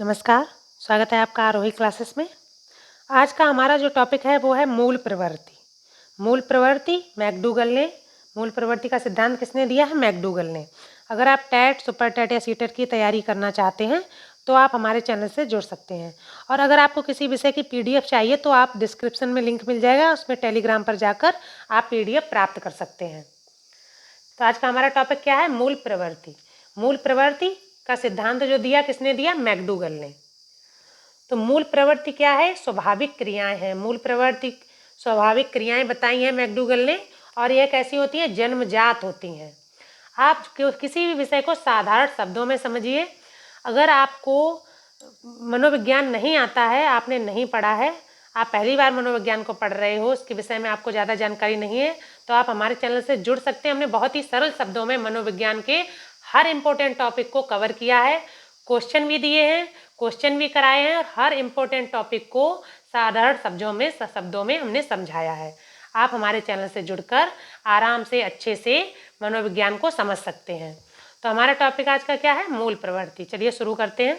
नमस्कार, स्वागत है आपका आरोही क्लासेस में। आज का हमारा जो टॉपिक है वो है मूल प्रवृत्ति। मूल प्रवृत्ति मैकडूगल ने, मूल प्रवृत्ति का सिद्धांत किसने दिया है? मैकडूगल ने। अगर आप टेट, सुपर टेट या सीटेट की तैयारी करना चाहते हैं तो आप हमारे चैनल से जुड़ सकते हैं। और अगर आपको किसी विषय की PDF चाहिए तो आप डिस्क्रिप्शन में लिंक मिल जाएगा, उसमें टेलीग्राम पर जाकर आप PDF प्राप्त कर सकते हैं। तो आज का हमारा टॉपिक क्या है? मूल प्रवृत्ति। मूल प्रवृत्ति का सिद्धांत जो दिया किसने दिया? मैकडूगल ने। तो मूल प्रवृत्ति क्या है? स्वाभाविक क्रियाएं हैं। मूल प्रवृत्ति स्वाभाविक क्रियाएं बताई हैं मैकडूगल ने, और यह कैसी होती हैं? जन्मजात होती हैं। आप किसी भी विषय को साधारण शब्दों में समझिए। अगर आपको मनोविज्ञान नहीं आता है, आपने नहीं पढ़ा है, आप पहली बार मनोविज्ञान को पढ़ रहे हो, उसके विषय में आपको ज़्यादा जानकारी नहीं है, तो आप हमारे चैनल से जुड़ सकते हैं। हमने बहुत ही सरल शब्दों में मनोविज्ञान के हर इम्पोर्टेंट टॉपिक को कवर किया है, क्वेश्चन भी दिए हैं, क्वेश्चन भी कराए हैं, और हर इम्पोर्टेंट टॉपिक को साधारण शब्दों में हमने समझाया है। आप हमारे चैनल से जुड़कर आराम से अच्छे से मनोविज्ञान को समझ सकते हैं। तो हमारा टॉपिक आज का क्या है? मूल प्रवृत्ति। चलिए शुरू करते हैं।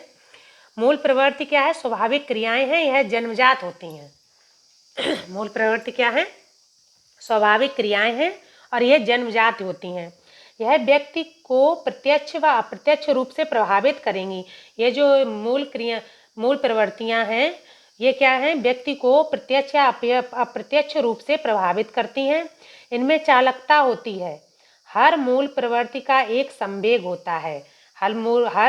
मूल प्रवृत्ति क्या है? स्वाभाविक क्रियाएं हैं, यह जन्मजात होती हैं। मूल प्रवृत्ति क्या है? स्वाभाविक क्रियाएं हैं और यह जन्मजात होती हैं। यह व्यक्ति को प्रत्यक्ष व अप्रत्यक्ष रूप से प्रभावित करेंगी। ये जो मूल प्रवृत्तियां हैं, ये क्या हैं? व्यक्ति को प्रत्यक्ष या अप्रत्यक्ष रूप से प्रभावित करती हैं। इनमें चालकता होती है। हर मूल प्रवृत्ति का एक संवेग होता है। हर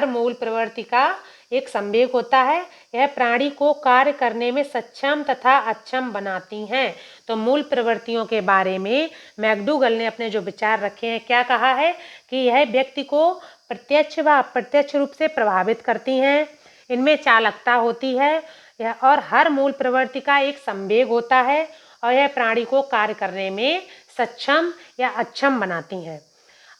मूल प्रवृत्ति का एक संवेग होता है। यह प्राणी को कार्य करने में सक्षम तथा अक्षम बनाती हैं। तो मूल प्रवृत्तियों के बारे में मैकडूगल ने अपने जो विचार रखे हैं, क्या कहा है कि यह व्यक्ति को प्रत्यक्ष व अप्रत्यक्ष रूप से प्रभावित करती हैं। इनमें चालकता होती है और हर मूल प्रवृत्ति का एक संवेग होता है, और यह प्राणी को कार्य करने में सक्षम या अक्षम बनाती हैं।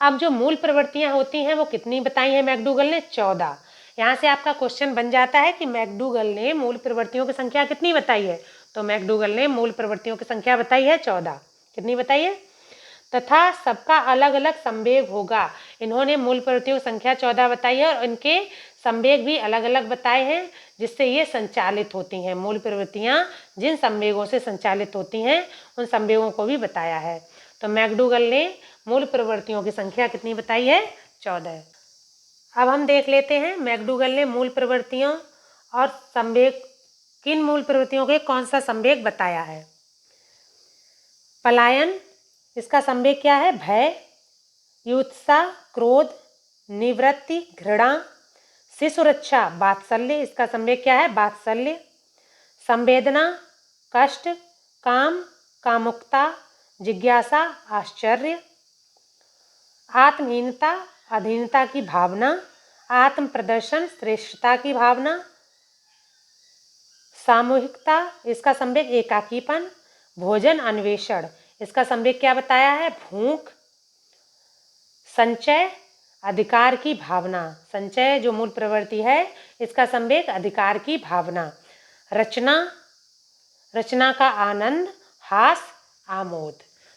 अब जो मूल प्रवृत्तियां होती हैं वो कितनी बताई हैं मैकडूगल ने? 14। यहाँ से आपका क्वेश्चन बन जाता है कि मैकडूगल ने मूल प्रवृत्तियों की संख्या कितनी बताई है? तो मैकडूगल ने मूल प्रवृत्तियों की संख्या बताई है 14। कितनी बताई है? तथा सबका अलग अलग संवेग होगा। इन्होंने मूल प्रवृत्तियों की संख्या 14 बताई है और इनके संवेग भी अलग अलग बताए हैं, जिससे ये संचालित होती हैं। मूल प्रवृत्तियां जिन संवेगों से संचालित होती हैं उन संवेगों को भी बताया है। तो मैकडूगल ने मूल प्रवृत्तियों की संख्या कितनी बताई है? 14। अब हम देख लेते हैं मैकडूगल ने मूल प्रवृत्तियों और संवेग, किन मूल प्रवृत्तियों के कौन सा संवेग बताया है। पलायन, इसका संवेग क्या है? भय। युत्सा, क्रोध। निवृत्ति, घृणा। शिशुरक्षा, वात्सल्य, इसका संवेग क्या है? वात्सल्य। संवेदना, कष्ट। काम, कामुकता। जिज्ञासा, आश्चर्य। आत्महीनता, अधीनता की भावना। आत्म प्रदर्शन, श्रेष्ठता की भावना। सामूहिकता, इसका संवेग एकाकीपन। भोजन अन्वेषण, इसका संवेग क्या बताया है? भूख। संचय, अधिकार की भावना। संचय जो मूल प्रवृत्ति है, इसका संवेग अधिकार की भावना। रचना, रचना का आनंद। हास, आमोद।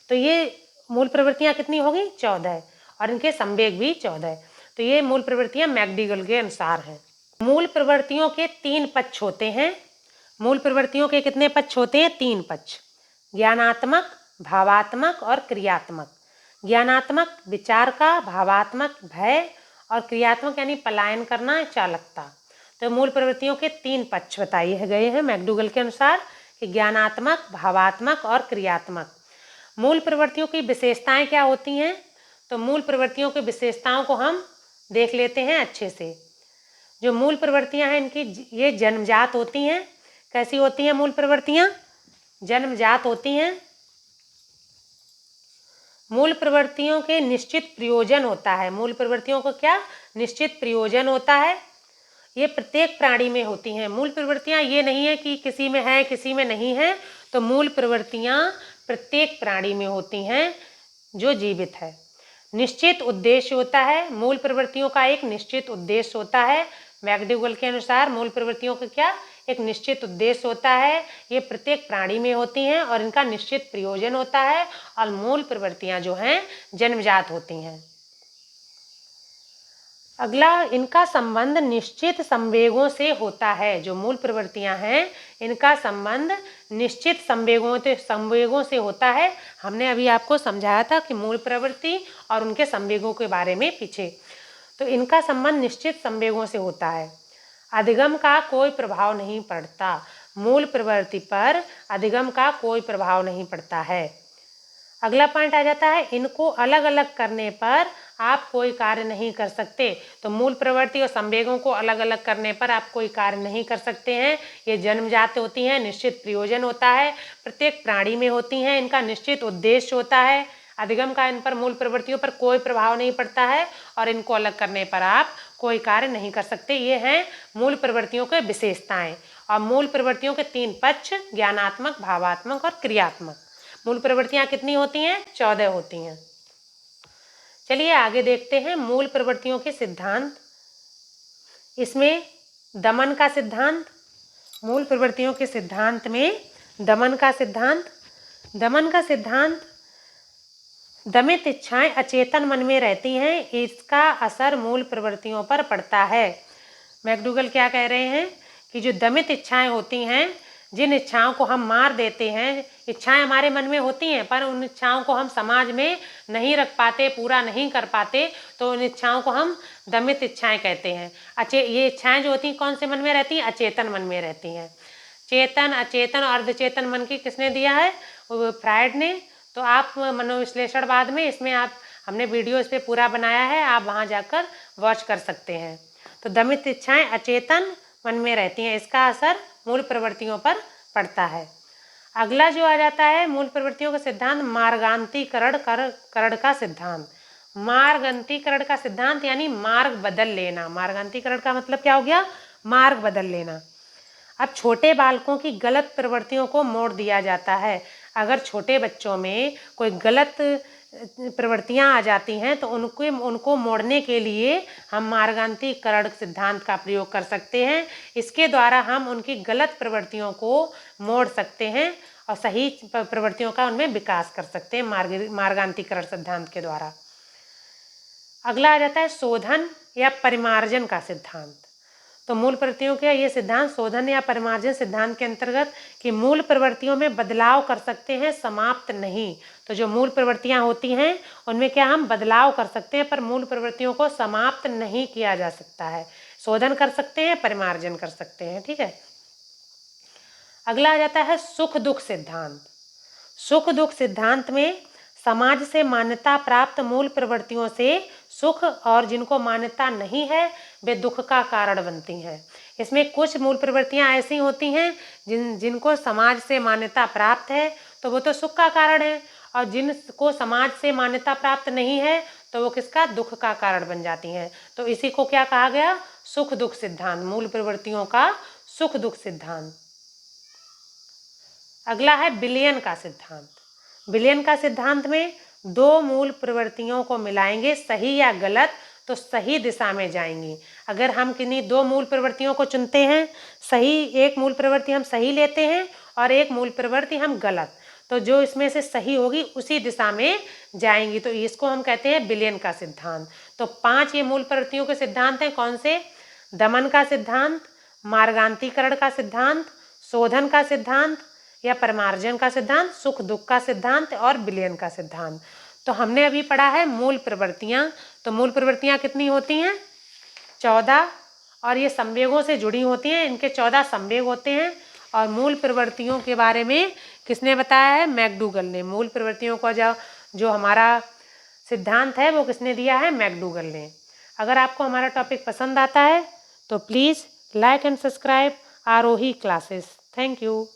तो ये मूल प्रवृत्तियां कितनी होगी? 14, और इनके संवेग भी 14। तो ये मूल प्रवृत्तियां मैकडूगल के अनुसार हैं। मूल प्रवृत्तियों के 3 पक्ष होते हैं। मूल प्रवृत्तियों के कितने पक्ष होते हैं? 3 पक्ष। ज्ञानात्मक, भावात्मक और क्रियात्मक। ज्ञानात्मक विचार का, भावात्मक भय, और क्रियात्मक यानी पलायन करना, चालकता। तो मूल प्रवृत्तियों के 3 पक्ष बताए गए हैं मैकडूगल के अनुसार कि ज्ञानात्मक, भावात्मक और क्रियात्मक। मूल प्रवृत्तियों की विशेषताएं क्या होती हैं? तो मूल प्रवृत्तियों की विशेषताओं को हम देख लेते हैं अच्छे से। जो मूल प्रवृत्तियां हैं इनकी ये जन्मजात होती हैं। कैसी होती हैं मूल प्रवृत्तियां? जन्मजात होती हैं। मूल प्रवृत्तियों के निश्चित प्रयोजन होता है। मूल प्रवृत्तियों को क्या? निश्चित प्रयोजन होता है। ये प्रत्येक प्राणी में होती हैं। मूल प्रवृत्तियां ये नहीं है कि किसी में है किसी में नहीं है। तो मूल प्रवृत्तियां प्रत्येक प्राणी में होती हैं जो जीवित है। निश्चित उद्देश्य होता है। मूल प्रवृत्तियों का एक निश्चित उद्देश्य होता है। मैकडूगल के अनुसार मूल प्रवृत्तियों का क्या? एक निश्चित उद्देश्य होता है। ये प्रत्येक प्राणी में होती हैं और इनका निश्चित प्रयोजन होता है। और मूल प्रवृत्तियां जो हैं जन्मजात होती हैं। अगला, इनका संबंध निश्चित संवेगों से होता है। जो मूल प्रवृत्तियां हैं, इनका संबंध निश्चित संवेगों से होता है। हमने अभी आपको समझाया था कि मूल प्रवृत्ति और उनके संवेगों के बारे में पीछे। तो इनका संबंध निश्चित संवेगों से होता है। अधिगम का कोई प्रभाव नहीं पड़ता। मूल प्रवृत्ति पर अधिगम का कोई प्रभाव नहीं पड़ता है। अगला पॉइंट आ जाता है, इनको अलग अलग करने पर आप कोई कार्य नहीं कर सकते। तो मूल प्रवृत्ति और संवेगों को अलग अलग करने पर आप कोई कार्य नहीं कर सकते हैं। ये जन्मजात होती हैं, निश्चित प्रयोजन होता है, प्रत्येक प्राणी में होती हैं, इनका निश्चित उद्देश्य होता है। अधिगम का इन पर, मूल प्रवृत्तियों पर कोई प्रभाव नहीं पड़ता है और इनको अलग करने पर आप कोई कार्य नहीं कर सकते। ये हैं मूल प्रवृत्तियों के विशेषताएं। और मूल प्रवृत्तियों के 3 पक्ष, ज्ञानात्मक, भावात्मक और क्रियात्मक। मूल प्रवृत्तियां कितनी होती हैं? 14 होती हैं। चलिए आगे देखते हैं मूल प्रवृत्तियों के सिद्धांत। इसमें दमन का सिद्धांत, मूल प्रवृत्तियों के सिद्धांत में दमन का सिद्धांत। दमन का सिद्धांत, दमित इच्छाएं अचेतन मन में रहती हैं, इसका असर मूल प्रवृत्तियों पर पड़ता है। मैकडूगल क्या कह रहे हैं कि जो दमित इच्छाएं होती हैं, जिन इच्छाओं को हम मार देते हैं, इच्छाएं हमारे मन में होती हैं पर उन इच्छाओं को हम समाज में नहीं रख पाते, पूरा नहीं कर पाते, तो उन इच्छाओं को हम दमित इच्छाएं कहते हैं। ये इच्छाएं जो होती हैं कौन से मन में रहती हैं? अचेतन मन में रहती हैं। चेतन, अचेतन और अर्धचेतन मन की किसने दिया है? फ्रायड ने। तो आप मनोविश्लेषणवाद में, इसमें आप, हमने वीडियो इस पर पूरा बनाया है, आप वहाँ जाकर वॉच कर सकते हैं। तो दमित इच्छाएं अचेतन मन में रहती हैं, इसका असर मूल प्रवृत्तियों पर पड़ता है। अगला जो आ जाता है मूल प्रवृत्तियों का सिद्धांत, मार्गांतीकरण का सिद्धांत। मार्गांतीकरण का सिद्धांत यानी मार्ग बदल लेना। मार्गांतीकरण का मतलब क्या हो गया? मार्ग बदल लेना। अब छोटे बालकों की गलत प्रवृत्तियों को मोड़ दिया जाता है। अगर छोटे बच्चों में कोई गलत प्रवृत्तियां आ जाती हैं तो उनको मोड़ने के लिए हम मार्गांतीकरण सिद्धांत का प्रयोग कर सकते हैं। इसके द्वारा हम उनकी गलत प्रवृत्तियों को मोड़ सकते हैं और सही प्रवृत्तियों का उनमें विकास कर सकते हैं मार्गांतीकरण सिद्धांत के द्वारा। अगला आ जाता है शोधन या परिमार्जन का सिद्धांत। तो मूल प्रवृत्तियों के ये सिद्धांत शोधन या परिमार्जन सिद्धांत के अंतर्गत कि मूल प्रवृत्तियों में बदलाव कर सकते हैं, समाप्त नहीं। तो जो मूल प्रवृत्तियां होती हैं उनमें क्या हम बदलाव कर सकते हैं, पर मूल प्रवृत्तियों को समाप्त नहीं किया जा सकता है। शोधन कर सकते हैं, परिमार्जन कर सकते हैं। ठीक है। अगला आ जाता है सुख दुख सिद्धांत। सुख दुख सिद्धांत में समाज से मान्यता प्राप्त मूल प्रवृत्तियों से सुख, और जिनको मान्यता नहीं है वे दुख का कारण बनती हैं। इसमें कुछ मूल प्रवृत्तियां ऐसी होती हैं जिनको समाज से मान्यता प्राप्त है तो वो तो सुख का कारण है, और जिनको समाज से मान्यता प्राप्त नहीं है तो वो किसका? दुख का कारण बन जाती हैं। तो इसी को क्या कहा गया? सुख दुख सिद्धांत, मूल प्रवृत्तियों का सुख दुख सिद्धांत। अगला है विलयन का सिद्धांत। विलयन का सिद्धांत में 2 मूल प्रवृत्तियों को मिलाएंगे, सही या गलत, तो सही दिशा में जाएंगी। अगर हम किन्हीं 2 मूल प्रवृत्तियों को चुनते हैं, सही, एक मूल प्रवृत्ति हम सही लेते हैं और एक मूल प्रवृत्ति हम गलत, तो जो इसमें से सही होगी उसी दिशा में जाएंगी। तो इसको हम कहते हैं विलयन का सिद्धांत। तो 5 ये मूल प्रवृत्तियों के सिद्धांत हैं। कौन से? दमन का सिद्धांत, मार्गांतीकरण का सिद्धांत, शोधन का सिद्धांत या परिमार्जन का सिद्धांत, सुख दुख का सिद्धांत और विलयन का सिद्धांत। तो हमने अभी पढ़ा है मूल प्रवृत्तियां। तो मूल प्रवृत्तियां कितनी होती हैं? 14, और ये संवेगों से जुड़ी होती हैं। इनके 14 संवेग होते हैं। और मूल प्रवृत्तियों के बारे में किसने बताया है? मैकडूगल ने। मूल प्रवृत्तियों का जो हमारा सिद्धांत है वो किसने दिया है? मैकडूगल ने। अगर आपको हमारा टॉपिक पसंद आता है तो please like and subscribe Aarohi classes. Thank you.